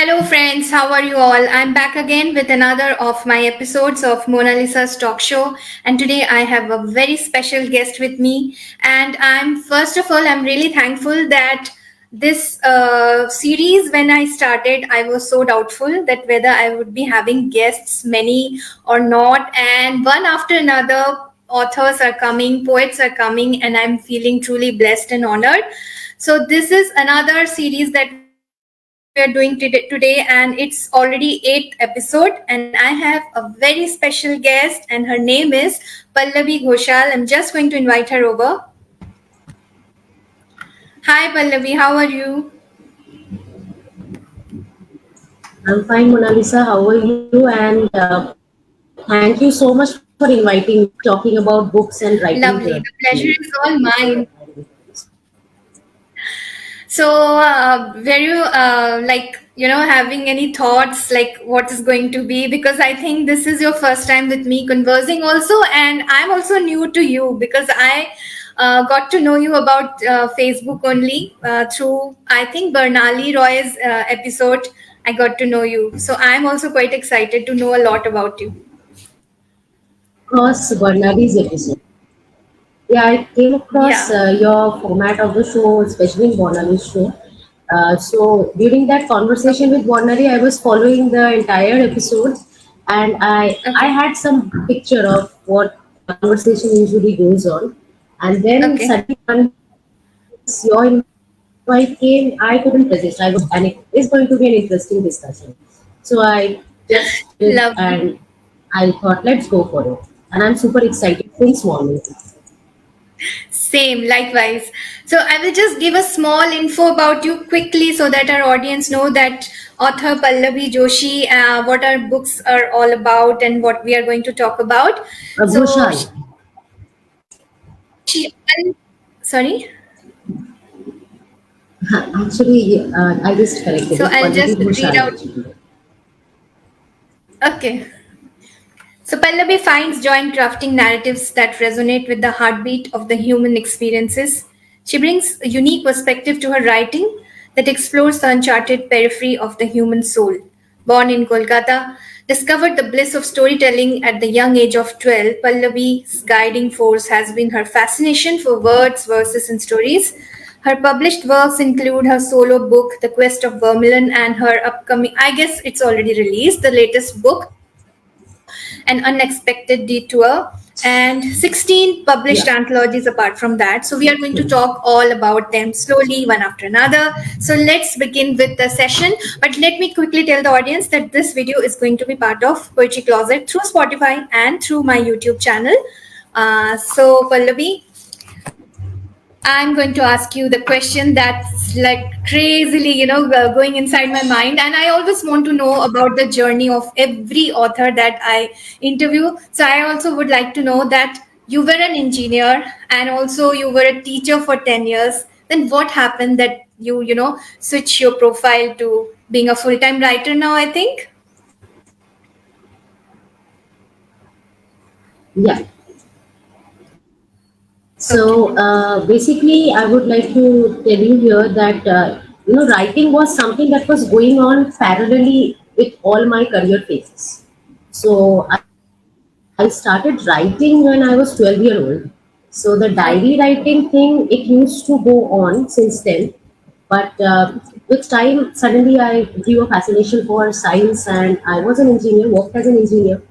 Hello, friends. How are you all? I'm back again with another of my episodes of Mona Lisa's talk show. And today I have a very special guest with me. And first of all, I'm really thankful that this series, when I started, I was so doubtful that whether I would be having guests, many or not. And one after another, authors are coming, poets are coming, and I'm feeling truly blessed and honored. So this is another series that we are doing today, and it's already eighth episode. And I have a very special guest, and her name is Pallavi Ghoshal. I'm just going to invite her over. Hi, Pallavi. How are you? I'm fine, Mona Lisa. How are you? And thank you so much for inviting me, talking about books and writing Lovely. journey. The pleasure is all mine. So, were you having any thoughts like what is going to be? Because I think this is your first time with me conversing also, and I'm also new to you because I got to know you about Facebook only through, I think, Bernali Roy's episode. I got to know you. So, I'm also quite excited to know a lot about you. Across Bernardi's episode. Yeah, I came across Yeah. your format of the show, especially in Bernardi's show. So during that conversation Okay. with Bernardi, I was following the entire episode, and I Okay. had some picture of what conversation usually goes on, and then Okay. suddenly one your invite came, I couldn't resist. And it is going to be an interesting discussion. So I just did, Lovely. and I thought, let's go for it. And I'm super excited since morning. Same, likewise. So I will just give a small info about you quickly so that our audience know that author Pallavi Joshi, what our books are all about and what we are going to talk about. So Ghoshal. sorry. Actually, I just corrected So it. I'll Pallavi just read Ghoshal, out. actually. Okay. So Pallavi finds joy in crafting narratives that resonate with the heartbeat of the human experiences. She brings a unique perspective to her writing that explores the uncharted periphery of the human soul. Born in Kolkata, discovered the bliss of storytelling at the young age of 12, Pallavi's guiding force has been her fascination for words, verses, and stories. Her published works include her solo book, The Quest of Vermilion, and her upcoming, I guess it's already released, the latest book, An Unexpected Detour, and 16 published Yeah. anthologies apart from that. So, we are going to talk all about them slowly, one after another. So, let's begin with the session. But let me quickly tell the audience that this video is going to be part of Poetry Closet through Spotify and through my YouTube channel. So, Pallavi, I'm going to ask you the question that's like crazily, going inside my mind. And I always want to know about the journey of every author that I interview. So I also would like to know that you were an engineer and also you were a teacher for 10 years. Then what happened that you switch your profile to being a full-time writer now, I think? Yeah. Okay. So basically, I would like to tell you here that writing was something that was going on parallelly with all my career phases. So I started writing when I was 12-year old. So the diary Okay. writing thing, it used to go on since then. But with time, suddenly I grew a fascination for science, and I was an engineer, worked as an engineer.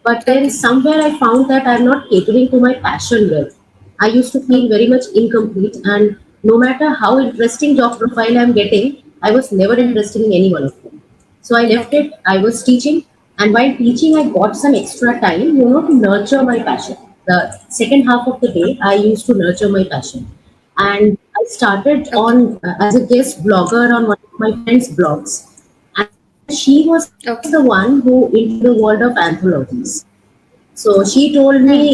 But then Okay. somewhere I found that I'm not catering to my passion well. I used to feel very much incomplete, and no matter how interesting job profile I'm getting, I was never Hmm. interested in any one of them. So I left Okay. it. I was teaching, and while teaching, I got some extra time, to nurture my passion. The second half of the day, I used to nurture my passion, and I started Okay. on as a guest blogger on one of my friend's blogs, and she was the Okay. one who into the world of anthologies. So she told Hmm. me,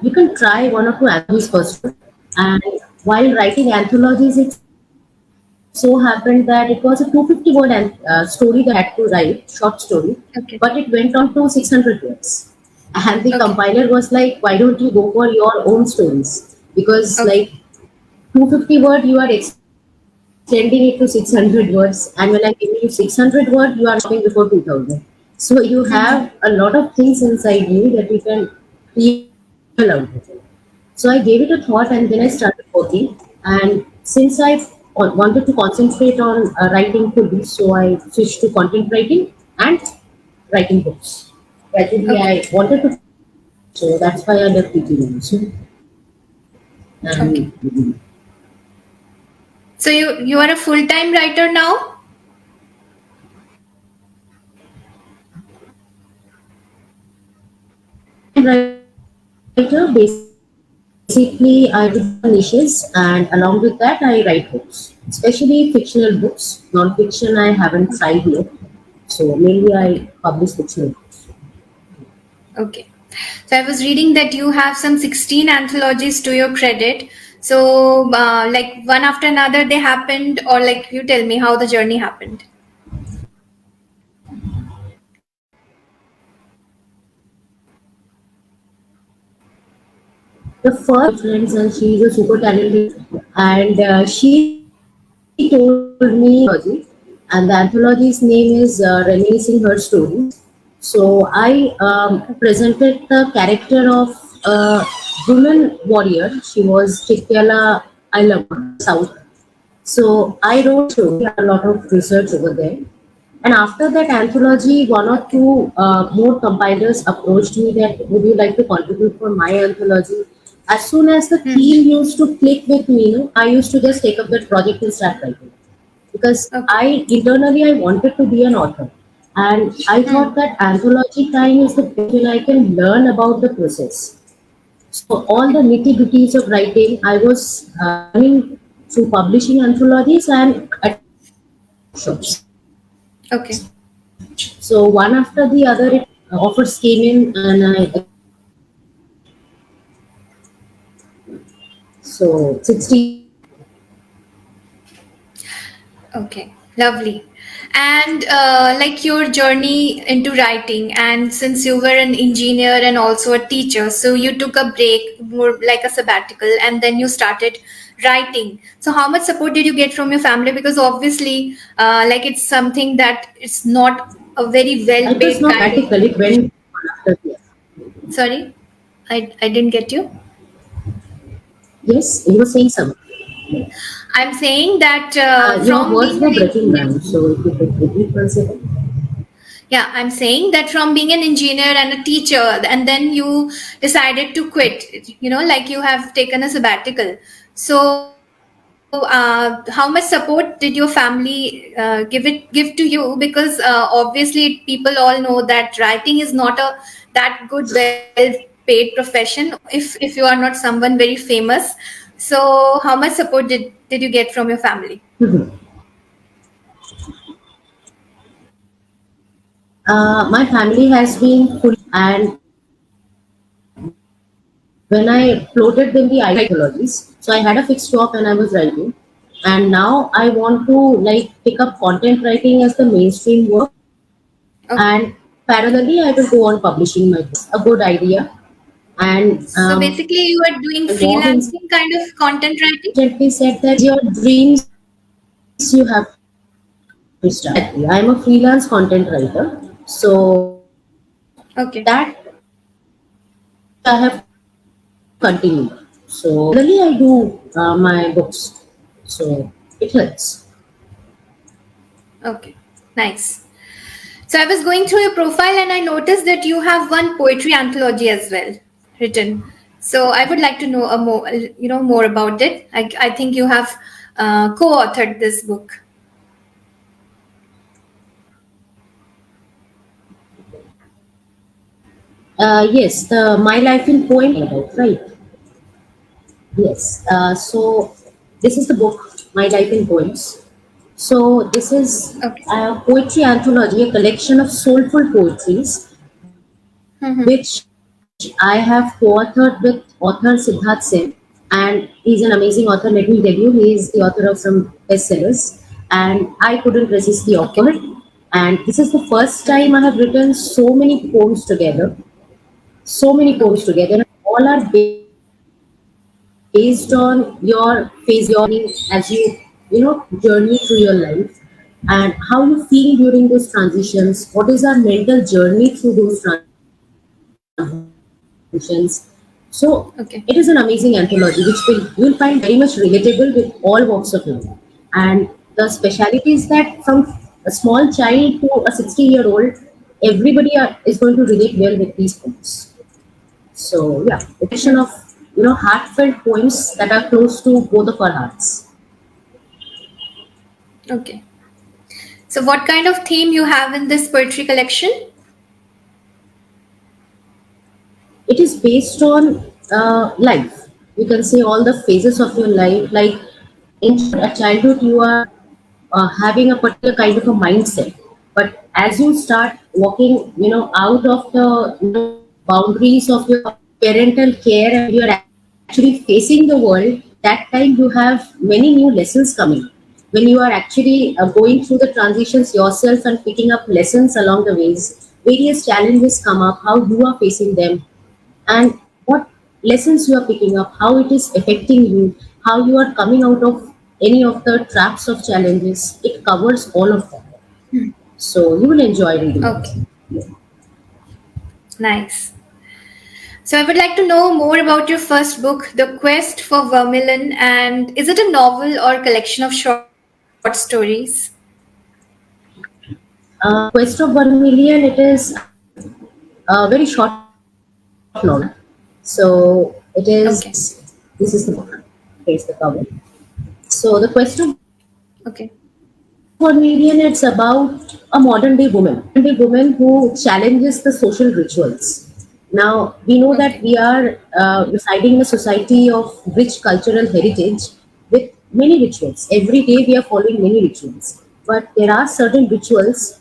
you can try one or two anthologies first. And while writing anthologies, it so happened that it was a 250 word story that I had to write, short story, but it went Okay. on to 600 words. And the compiler Okay. was like, why don't you go for your own stories? Because like Okay. 250 word, you are expecting a lot. extending it to 600 words. And when I give you 600 words, you are stopping before 2000. So you have a lot of things inside you that you can create out of it. So I gave it a thought and then I started working. And since I wanted to concentrate on writing fully, so I switched to content writing and writing books. Gradually, Okay. I wanted to, so that's why I left teaching also. Okay. And So you are a full-time writer now? writer, basically I do niches, and along with that I write books, especially fictional books. Non-fiction I haven't tried yet, so mainly Okay. I publish fictional books. Okay. So I was reading that you have some 16 anthologies to your credit. So like one after another they happened, or like you tell me how the journey happened. The first friends, and she's a super talented, and she told me and the anthology's name is Reminiscing Her Stories. So I presented the character of a woman warrior. She was Chityala Ailama, South. So I wrote story, a lot of research over there. And after that anthology, one or Okay. two more compilers approached me that would you like to contribute for my anthology? As soon as the theme used to click with me, I used to just take up that project and start writing. Because Okay. I internally I wanted to be an author. And I thought that anthology time is the best when I can learn about the process. So all the Okay. nitty gritties of writing, I was learning through publishing anthologies and at shops. Okay. So one after the other, offers came in, and I so 60. Okay, lovely. And like your journey into writing, and since you were an engineer and also a teacher, so you took a break, more like a sabbatical, and then you started writing. So how much support did you get from your family? Because obviously, like it's something that it's not a very well It was paid not kind of practical. It went profession. one after the other. Sorry, I didn't get you. Yes, you were saying something. I'm saying that Your from words being were an breaking engineer. down. So if you could repeat once again. Yeah, I'm saying that from being an engineer and a teacher, and then you decided to quit, like you have taken a sabbatical. So, how much support did your family give to you? Because obviously, people all know that writing is not a that good, well-paid profession. If you are not someone very famous, so how much support did you get from your family? Mhm. My family has been full, and when I floated them the ideologies, so I had a fixed job and I was writing, and now I want to like pick up content writing as the mainstream work, Okay. and parallelly I will go on publishing my books. A good idea, and So basically, you are doing my mom freelancing kind of content writing. instantly said that your dreams you have to start. I am a freelance content writer, so Okay. that I have continued. So really I do my books, so it helps. Okay. Nice. So I was going through your profile and I noticed that you have one poetry anthology as well written. So I would like to know more about it. I think you have co-authored this book. Yes, the My Life in Poem about, right? Yes. So this is the book, My Life in Poems. So this is Okay. a poetry anthology, a collection of soulful poetries, which I have co-authored with author Siddharth Sen, and he's an amazing author. Let me tell you, he is the author of some bestsellers, and I couldn't resist the Okay. offer. And this is the first Okay. time I have written so many poems together, so many poems Okay. together, and all are based on your phase, your as you journey through your life and how you feel during those transitions. What is our mental journey through those transitions? So Okay. it is an amazing anthology which you'll find very much relatable with all walks of life. And the speciality is that from a small child to a 60-year-old, everybody is going to relate well with these poems. So yeah, a collection of heartfelt poems that are close to both of our hearts. Okay. So what kind of theme you have in this poetry collection? It is based on life. You can say all the phases of your life. Like in a childhood, you are having a particular kind of a mindset, but as you start walking, out of the boundaries of your parental care and you are actually facing the world, that time you have many new lessons coming. When you are actually going through the transitions yourself and picking up lessons along the ways, various challenges come up, how you are facing them, and what lessons you are picking up, how it is affecting you, how you are coming out of any of the traps of challenges. It covers all of that. So you will enjoy reading Okay. it. Nice. So I would like to know more about your first book, The Quest for Vermilion, and is it a novel or collection of short stories? Quest of 1 million, it is a very short novel. So it is, Okay. this is the book, here's the cover. So the Quest of Okay. 1 million, it's about a modern day woman who challenges the social rituals. Now, we know that Okay. we are residing in a society of rich cultural heritage with many rituals. Every day we are following many rituals. But there are certain rituals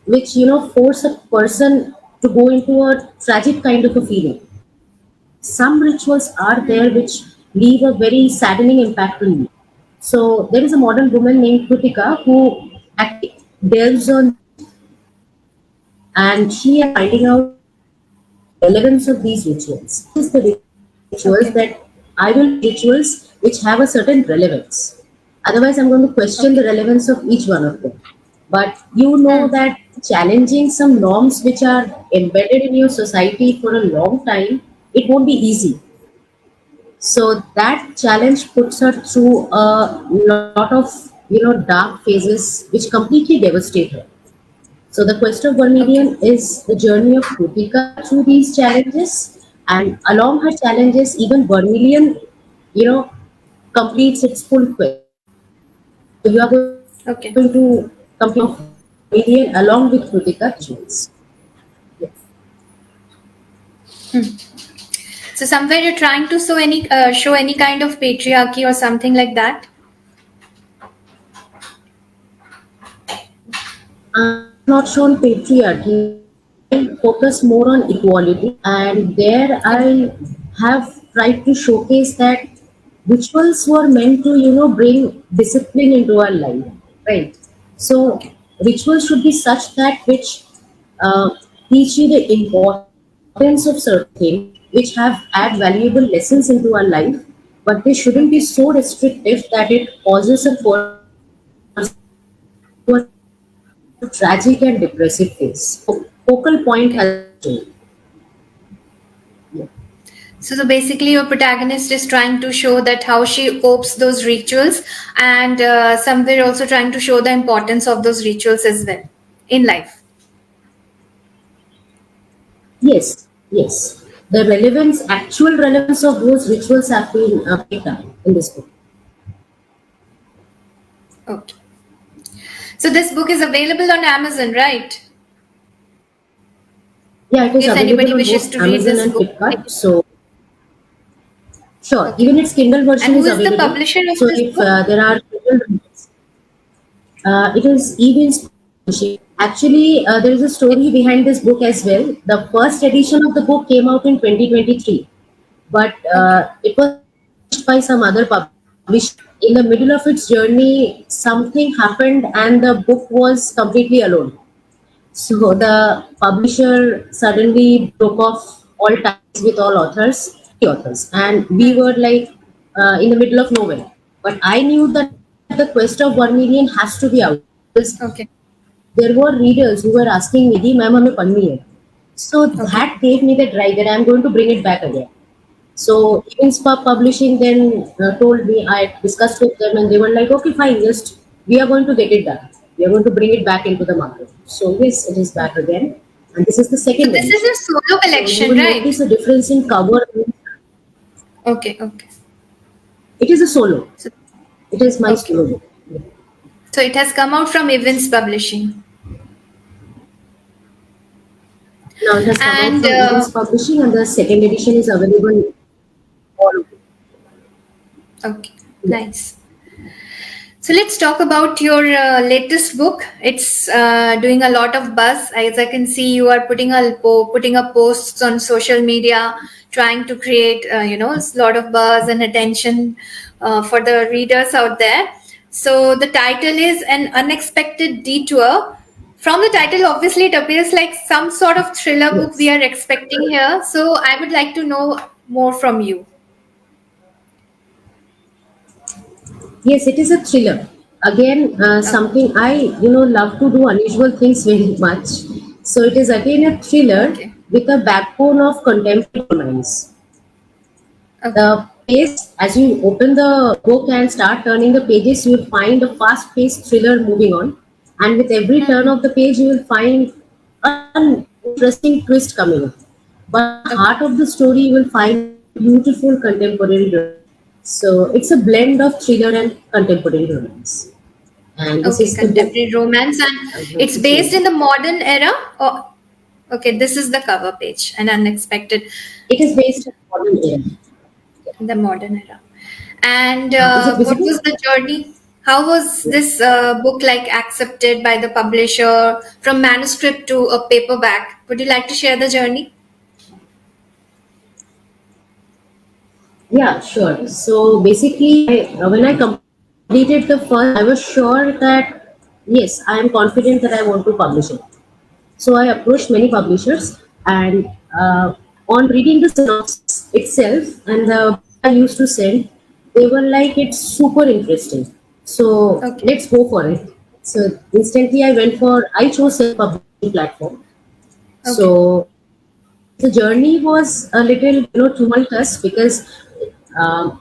which, force a person to go into a tragic kind of a feeling. Some rituals are there which leave a very saddening impact on you. So there is a modern woman named Kritika who actually delves on, and she is finding out relevance of these rituals. This is the rituals Okay. that I will rituals which have a certain relevance. Otherwise, I'm going to question the Okay. relevance of each one of them. But you know Hmm. that challenging some norms which are embedded in your society for a long time, it won't be easy. So that challenge puts her through a lot of dark phases which completely devastate her. So the Quest of Okay. 1 million is the journey of Kritika through these challenges, and along her challenges, even 1 million, you know, completes its full quest. So you are going Okay. to complete 1 million along with Kritika rituals. Yeah. So somewhere you're trying to show any kind of patriarchy or something like that. Not shown patriarchy. I focus more on equality, and there Okay. I have tried to showcase that rituals were meant to bring discipline into our life, right? So Okay. rituals should be such that which uh, teach you the importance of certain things, which have add valuable lessons into our life, but they shouldn't be Okay. so restrictive that it causes a person to a tragic and depressive phase. Focal point Okay. has changed. Yeah. So basically, your protagonist is trying to show that how she copes those rituals, and somewhere also trying to show the importance of those rituals as well in life. Yes, yes. The relevance, actual relevance of those rituals have been picked up in this book. Okay. So this book is available on Amazon, right? Yeah, it is If available anybody on wishes both to read Amazon this and book. Flipkart. So, sure, Okay. even its Kindle And version who is is the available. publisher of So, this if book? there are it is Evin's publishing. Actually, there is a story behind this book as well. The first edition of the book came out in 2023, but Okay. it was published by some other publisher. In the middle of its journey, something happened and the book was completely alone. So Okay. the publisher suddenly broke off all ties with all authors, and we Hmm. were like in the middle of nowhere. But I knew that The Quest of 1 million has to be out. Because Okay. there were readers who were asking me, "Di, ma'am, हमें पढ़नी है." So Okay. that gave me the drive that I'm going to bring it back again. So even Spub Publishing then told me, I discussed with them, and they were like, "Okay, fine, just we are going to get it done. We are going to bring it back into the market." So yes, it is back again, and this is the So second this is edition. a solo So you collection, will right? notice a difference in cover. Okay. Okay. It is a solo. So, It is my okay. solo book. So it has come out from Evans Publishing. Now it has come out And from Evans Publishing, and the second edition is available all over. okay, Yeah. nice. So let's talk about your latest book. It's doing a lot of buzz. As I can see, you are putting up posts on social media, trying to create a lot of buzz and attention for the readers out there. So the title is An Unexpected Detour. From the title, obviously, it appears like some sort of thriller book we Yes. are expecting here. So I would like to know more from you. Yes, it is a thriller. Again, Okay. something I love to do unusual things very much. So it is again a thriller Okay. with a backbone of contemporary romance. Okay. The pace, as you open the book and start turning the pages, you will find a fast-paced thriller moving on, and with every turn Hmm. of the page, you will find an interesting twist coming up. But the Okay. heart of the story, you will find beautiful contemporary romance. So it's a blend of thriller and contemporary romance. And this Okay, is the book contemporary romance, and I'd like it's to show based you. in the modern era. Oh, okay, this is the cover page, an unexpected, It is based on modern era. the modern era. And Is it what visible? was the journey? How was Yeah. this book like accepted by the publisher from manuscript to a paperback? Would you like to share the journey? Yeah, sure. So basically, when I completed the first, I was sure that yes, I am confident that I want to publish it. So I approached Okay. many publishers, and on reading the synopsis itself and the I used to send, they were like, "It's super interesting. So Okay. let's go for it." So instantly, I chose self-publishing platform. Okay. So the journey was a little tumultuous because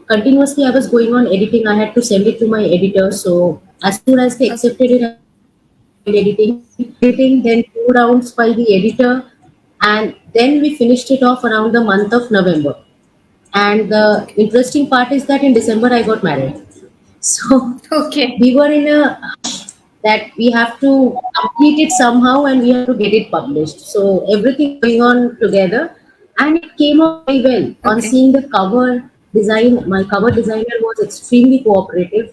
continuously I was going on editing. I had to send it to my editor. So as soon as they Okay. accepted it, I started editing, then 2 rounds by the editor, and then we finished it off around the month of November. And the Okay. interesting part is that in December I got married. So Okay. we were in a that we have to complete it somehow and we have to get it published. So everything going on together, and it came out very well. On Okay. seeing the cover design, my cover designer was extremely cooperative,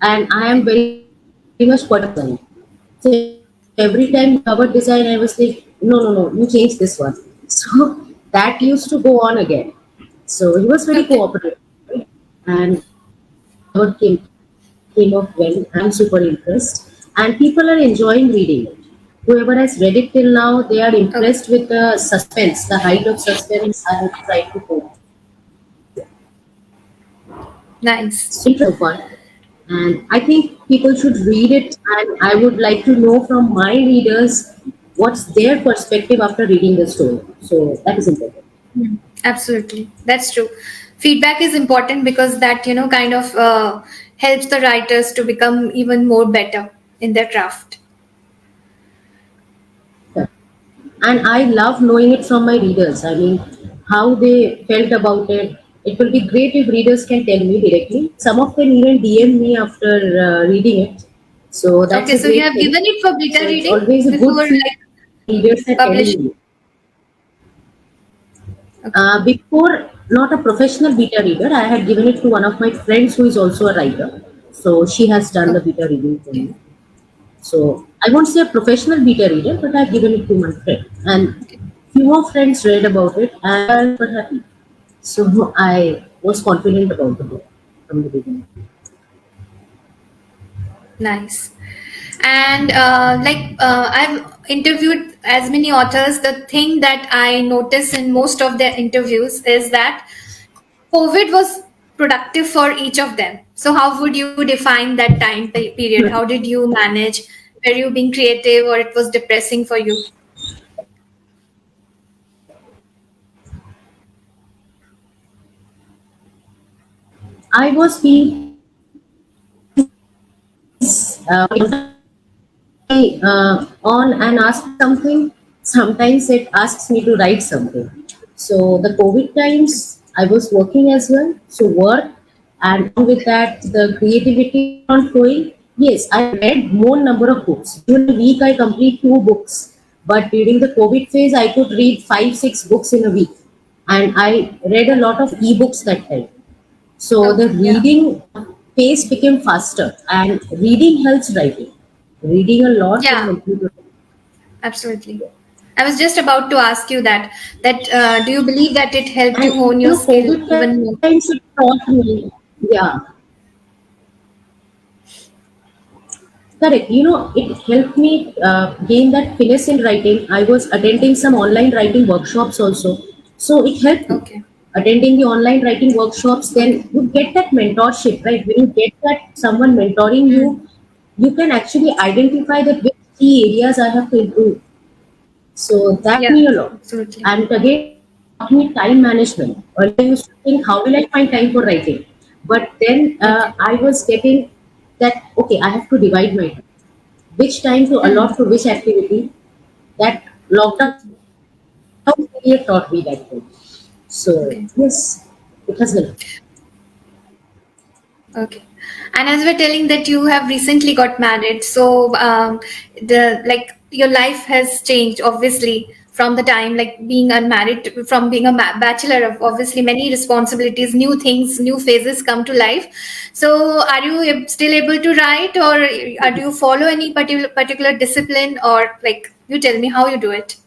and I am Okay. very much particular. So every time cover design, I was like, "No, no, no, you change this one." So that used to go on again. So he was very Okay. cooperative, and cover came off well. I'm super impressed, and people are enjoying reading it. Whoever has read it till now, they are Okay. impressed with the suspense, the height of suspense I have tried to put. Nice. So far, and I think people should read it. And I would like to know from my readers what's their perspective after reading the story. So that is important. Absolutely, that's true. Feedback is important because that kind of helps the writers to become even more better in their craft. Yeah. And I love knowing it from my readers. I mean, how they felt about it. It will be great if readers can tell me directly. Some of them even DM me after reading it. So that's Okay, a so you great have thing. given it for beta So it's reading always a before good feeling like readers are telling publishing. me. Okay. Before, not a professional beta reader, I had given it to one of my friends who is also a writer. So she has done the beta reading for Okay. me. So I won't say a professional beta reader, but I've given it to my friend. And Okay. few more friends read about it and were happy. So I was confident about the book from the beginning. Nice. And I've interviewed as many authors. The thing that I notice in most of their interviews is that COVID was productive for each of them. So how would you define that time period? How did you manage? Were you being creative or it was depressing for you? I was being on and ask something. Sometimes it asks me to write something. So the COVID times, I was working as well. So work, and with that, the creativity on going. Yes, I read more number of books. During a week, I complete 2 books. But during the COVID phase, I could read 5, 6 books in a week, and I read a lot of ebooks that time. So the Okay, yeah, reading pace became faster, and reading helps writing. Reading a lot will yeah, help you to. absolutely. I was just about to ask you that do you believe that it helped you And hone your skill COVID even more? times it taught me, yeah, correct. It helped me gain that finesse in writing. I was attending some online writing workshops also, so it helped me. Okay, Attending the online writing workshops, okay. then you get that mentorship, right? When you get that someone mentoring Hmm. you, you can actually identify that which key areas I have to improve. So that Yeah, me a lot. absolutely. And again, taught me time management. Earlier I used to think, how will I find time for writing? But then Okay. I was getting that, okay, I have to divide my time. Which time to Hmm. allot to which activity? That lockdown period taught me that thing. So, Okay. yes, it has been. Okay. And as we're telling that you have recently got married, so the like your life has changed obviously from the time like being unmarried from being a bachelor of obviously many responsibilities, new things, new phases come to life. So are you still able to write or do you follow any particular discipline or like you tell me how you do it?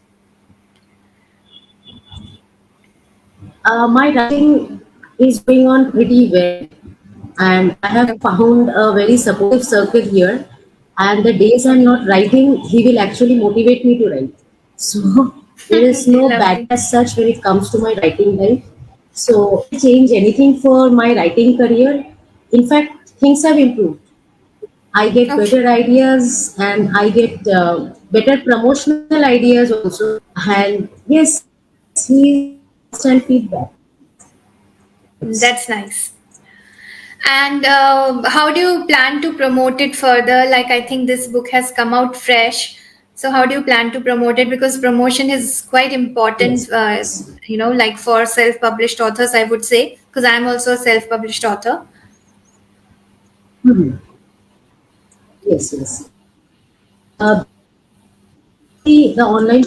My writing is going on pretty well, and I have Okay. found a very supportive circle here. And the days I'm not writing, he will actually motivate me to write. So there is Okay, no bad lovely. as such when it comes to my writing life. So I change anything for my writing career. In fact, things have improved. I get Okay. better ideas, and I get better promotional ideas also. And yes, he constant feedback. That's nice. And how do you plan to promote it further? Like, I think this book has come out fresh. So, how do you plan to promote it? Because promotion is quite Yes. important, like for self published authors, I would say, because I'm also a self published author. Mhm. Yes, yes. Uh, the online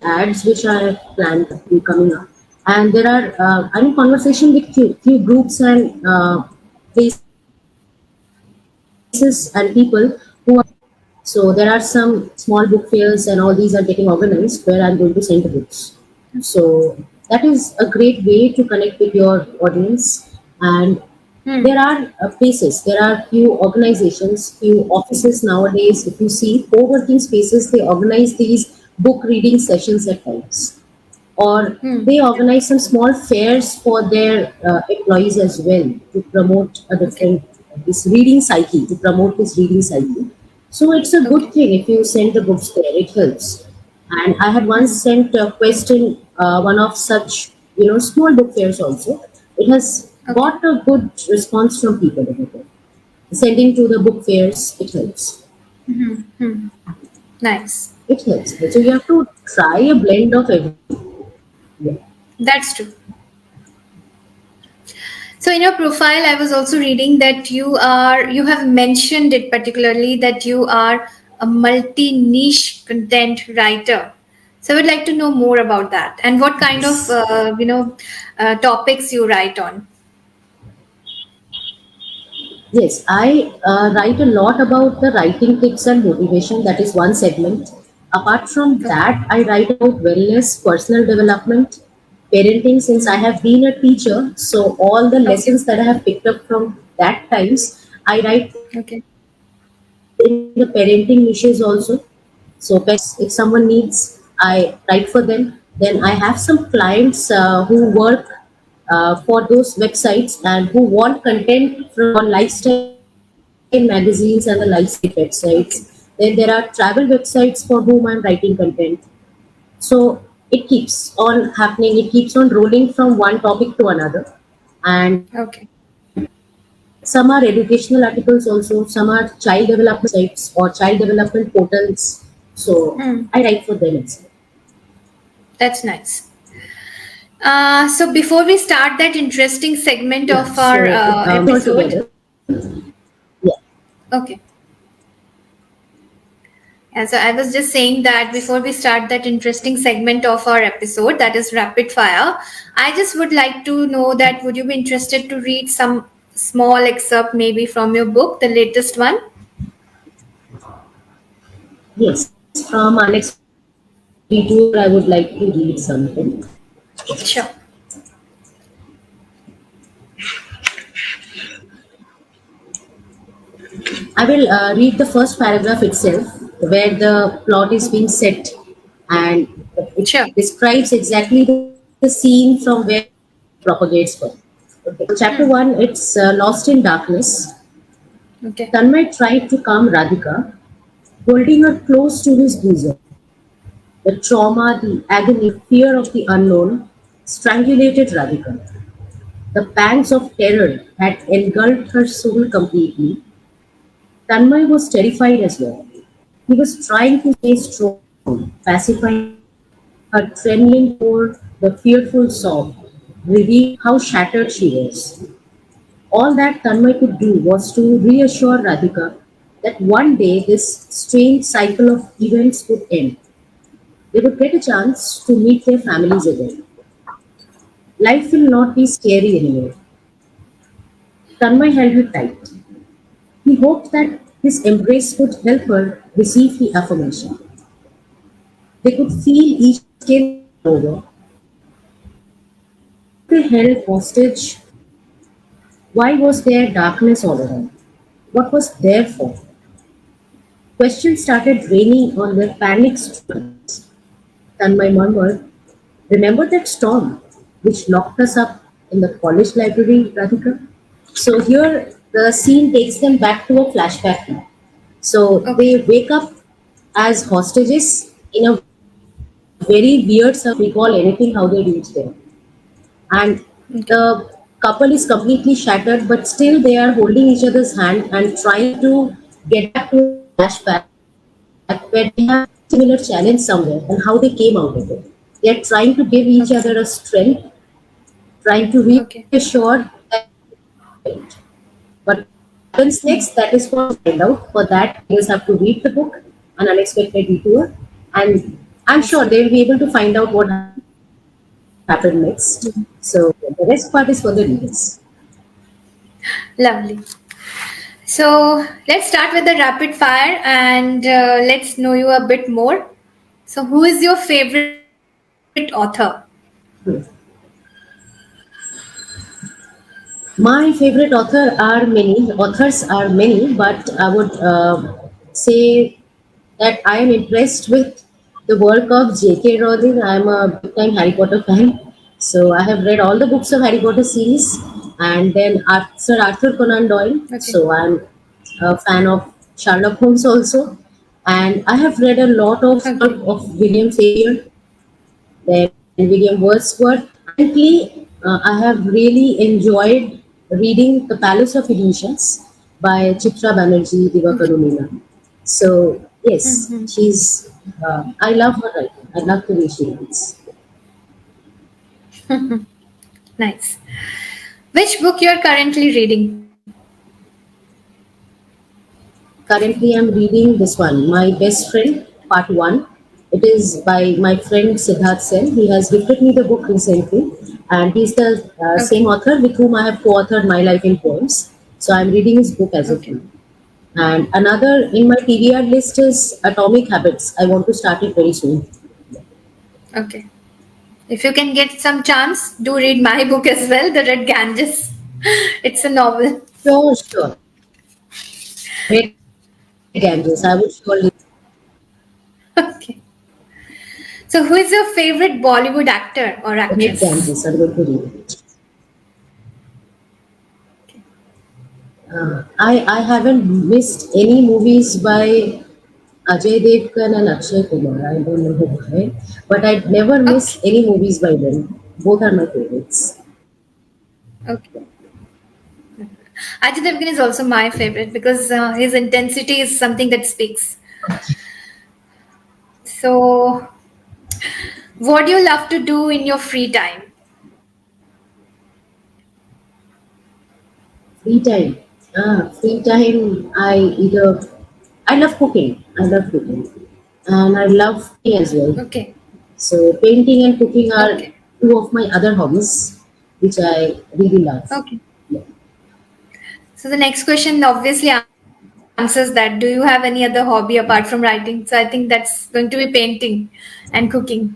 ads which I have planned to be coming up, and there are I'm in conversation with few groups and places and people who are. So there are some small book fairs and all these are getting organized where I'm going to send the books. So that is a great way to connect with your audience. And Hmm. there are places, there are few organizations, few offices nowadays. If you see co-working spaces, they organize these book reading sessions at times, or Hmm. they organize some small fairs for their employees as well to promote a Okay. different this reading psyche, to promote this reading psyche. So it's a good Okay. thing if you send the books there, it helps. And I had once Hmm. sent a question one of such small book fairs also. It has Okay. got a good response from people over there. Sending to the book fairs, it helps. Hmm. Hmm. Nice. It helps. So you have to try a blend of everything. Yeah. That's true. So in your profile, I was also reading that you have mentioned it particularly that you are a multi-niche content writer. So I would like to know more about that and what kind of, Yes. topics you write on. Yes, I write a lot about the writing tips and motivation. That is one segment. Apart from Okay. that, I write about wellness, personal development, parenting. Since I Hmm. have been a teacher, so all the Okay. lessons that I have picked up from that times, I write Okay. in the parenting niches also. So pets, if someone needs, I write for them. Then I have some clients who work for those websites and who want content from lifestyle magazines and the lifestyle websites. Okay. Then there are travel websites for whom I'm writing content. So it keeps on happening. It keeps on rolling from one topic to another. And Okay. some are educational articles also. Some are child development websites or child development portals. So Hmm. I write for them as well. That's nice. So before we start that interesting segment Yeah. of our So all episode, together. Yeah. okay. Yeah, so I was just saying that before we start that interesting segment of our episode, that is rapid fire, I just would like to know that would you be interested to read some small excerpt maybe from your book, the latest one? Yes. From Unexpected Detour, I would like to read something. Sure. I will read the first paragraph itself, where the plot is being set, and it Sure. describes exactly the scene from where propagates from. Okay. So, chapter Hmm. one, it's Lost in Darkness. Okay. Tanmay tried to calm Radhika, holding her close to his bosom. The trauma, the agony, the fear of the unknown strangulated Radhika. The pangs of terror had engulfed her soul completely. Tanmay was terrified as well. He was trying to stay strong, pacifying her trembling core, the fearful sob, revealed how shattered she was. All that Tanmay could do was to reassure Radhika that one day this strange cycle of events would end. They would get a chance to meet their families again. Life will not be scary anymore. Tanmay held her tight. He hoped that his embrace would help her receive the affirmation. They could feel each skin over. Why were they held hostage? Why was there darkness all around? What was there for? Questions started raining on their panicked minds. Tanmay murmured, "Remember that storm which locked us up in the college library, Radhika?" So here the scene takes them back to a flashback now. So Okay. they wake up as hostages in a very weird recall anything how they reached there. And Okay. the couple is completely shattered, but still they are holding each other's hand and trying to get back to a flashback where they have similar challenge somewhere and how they came out of it. They are trying to give each Okay. other a strength, trying to Okay. reassure that it. But what happens next, that is what we find out. For that, readers have to read the book, An Unexpected Detour, and I'm Yes. sure they will be able to find out what happened next. So the rest part is for the readers. Lovely. So let's start with the rapid fire and let's know you a bit more. So, who is your favorite author? Hmm. My favorite authors are many, but I would say that I am impressed with the work of J.K. Rowling. I am a big time Harry Potter fan. So I have read all the books of Harry Potter series and then Sir Arthur Conan Doyle. Okay. So I'm a fan of Sherlock Holmes also. And I have read a lot of Okay. work of William Shakespeare, then William Wordsworth. Currently, I have really enjoyed reading The Palace of Illusions by Chitra Banerjee Okay. Divakarunina. So, yes, Mhm. I love her writing. I love the way she writes. Nice. Which book you are currently reading? Currently, I'm reading this one, My Best Friend, Part 1. It is by my friend Siddharth Sen. He has gifted me the book recently, and he's the Okay. same author with whom I have co authored My Life in Poems. So, I'm reading his book as of Okay. now. And another in my TBR list is Atomic Habits. I want to start it very soon. Okay. If you can get some chance, do read my book as well, The Red Ganges. It's a novel. Sure, sure. Red Ganges. I would surely Okay. So, who is your favorite Bollywood actor or Red actress? Ganges. I'm going to read it. I haven't missed any movies by Ajay Devgan and Akshay Kumar. I don't know why, but I'd never miss Okay. any movies by them. Both are my favorites. Okay. Ajay Devgan is also my favorite because his intensity is something that speaks. So, what do you love to do in your free time? Free time. Free time. I love cooking. I love cooking, and I love painting as well. Okay. So painting and cooking are Okay. two of my other hobbies, which I really love. Okay. Yeah. So the next question obviously answers that. Do you have any other hobby apart from writing? So I think that's going to be painting and cooking.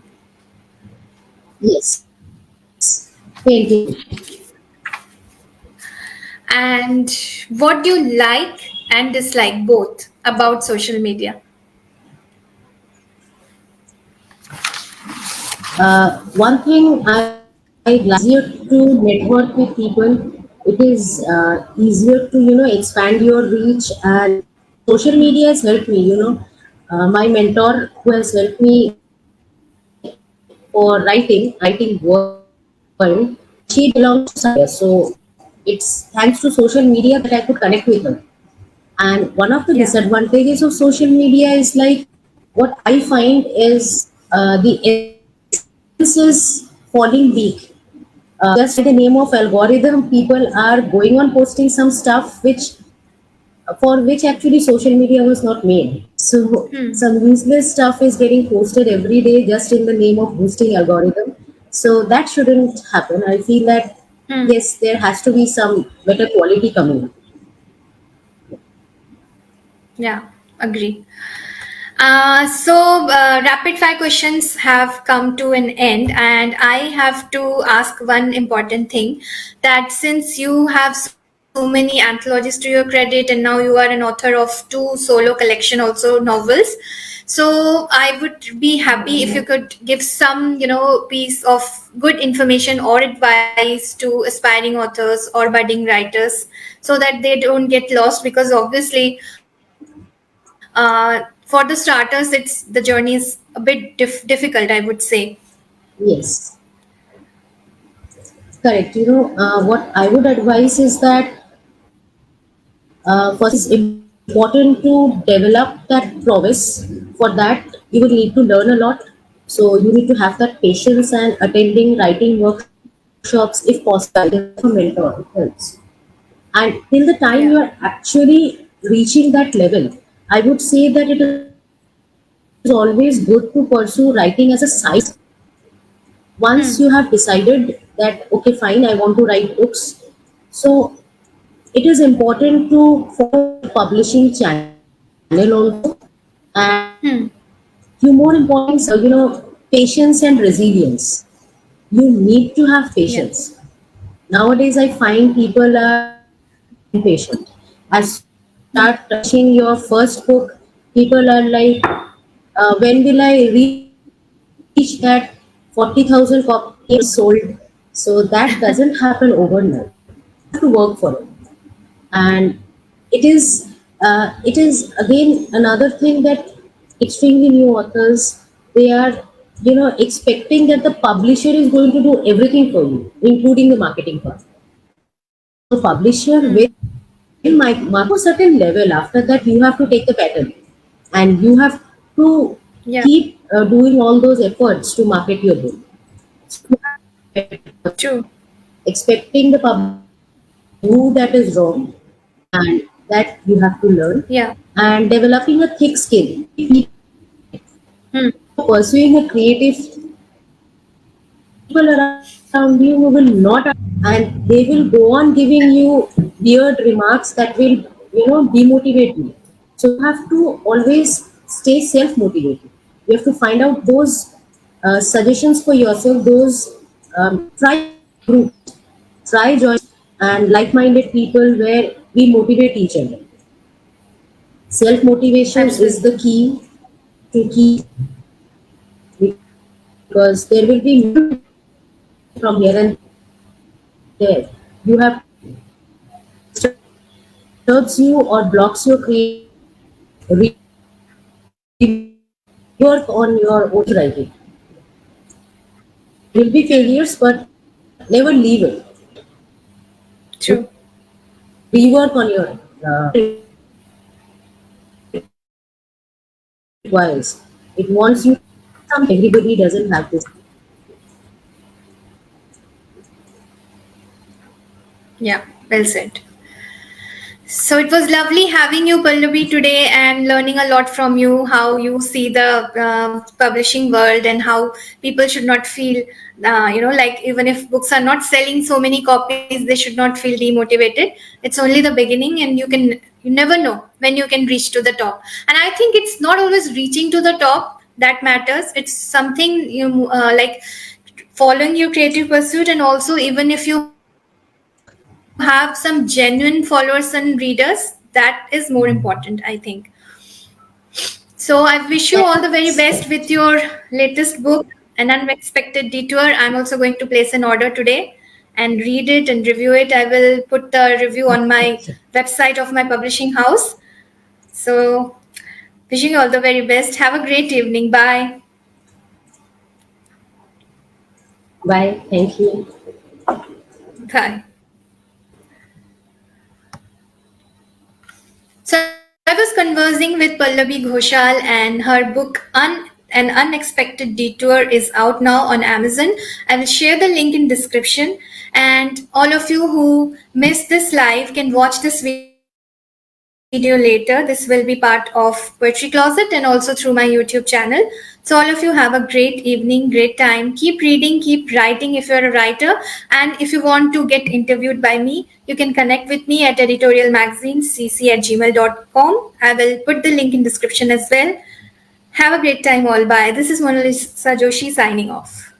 Yes, painting. And what do you like and dislike both about social media? One thing I like easier to network with people. It is easier to expand your reach, and social media has helped me. My mentor who has helped me for writing world. She belongs to India, so it's thanks to social media that I could connect with her. And one of the Yeah. disadvantages of social media is like what I find is the essence is falling weak. Just by the name of algorithm, people are going on posting some stuff which for which actually social media was not made. So Hmm. some useless stuff is getting posted every day just in the name of boosting algorithm. So that shouldn't happen. I feel that Hmm. yes, there has to be some better quality coming. Yeah. Agree. Rapid fire questions have come to an end, and I have to ask one important thing that since you have so many anthologies to your credit, and now you are an author of two solo collection, also novels. So I would be happy if you could give some, piece of good information or advice to aspiring authors or budding writers so that they don't get lost because obviously for the starters the journey is a bit difficult, I would say. Yes, correct. What I would advise is that first is important to develop that prowess. For that, you will need to learn a lot. So you need to have that patience and attending writing workshops if possible. Guidance from mentor it helps. And till the time Yeah. you are actually reaching that level, I would say that it is always good to pursue writing as a side. Once Hmm. you have decided that okay, fine, I want to write books, so it is important to follow a publishing channel also, and Hmm. few more important things, patience and resilience. You need to have Yeah. patience. Nowadays, I find people are impatient. As Hmm. start touching your first book, people are like, when will I reach that 40,000 copies sold? So that doesn't happen overnight. You have to work for it. And it is again another thing that extremely new authors, they are expecting that the publisher is going to do everything for you, including the marketing part. So publisher will Hmm. mark to a certain level. After that, you have to take the pattern, and you have to Yeah. keep doing all those efforts to market your book. So True. expecting the publisher to do that is wrong, and that you have to learn. Yeah. And developing a thick skin. People Hmm. pursuing a creative, people around you who will not, and they will go on giving you weird remarks that will demotivate you. So you have to always stay self motivated. You have to find out those suggestions for yourself, those try groups, try join and like-minded people where we motivate each other. Self motivation is the Absolutely. key to keep, because there will be from here and there. You have disturbs you or blocks your creativity, rework on your own writing. There will be failures, but never leave it. True. Rework on your requires. It wants you something. Everybody doesn't have this. Yeah, well said. So it was lovely having you, Pallavi, today and learning a lot from you, how you see the publishing world and how people should not feel, like even if books are not selling so many copies, they should not feel demotivated. It's only the beginning, and you never know when you can reach to the top. And I think it's not always reaching to the top that matters. It's something like following your creative pursuit, and also even if you have some genuine followers and readers, that is more important, I think. So I wish you all the very best with your latest book, An Unexpected Detour. I'm also going to place an order today and read it and review it. I will put the review on my website of my publishing house. So wishing you all the very best. Have a great evening. Bye. Bye. Thank you. Bye. So I was conversing with Pallavi Ghoshal, and her book An Unexpected Detour is out now on Amazon. I will share the link in description, and all of you who missed this live can watch this video later. This will be part of Poetry Closet and also through my YouTube channel. So all of you have a great evening, great time. Keep reading, keep writing if you're a writer. And if you want to get interviewed by me, you can connect with me at editorialmagazinecc@gmail.com. I will put the link in description as well. Have a great time all. Bye. This is Mona Lisa Joshi signing off.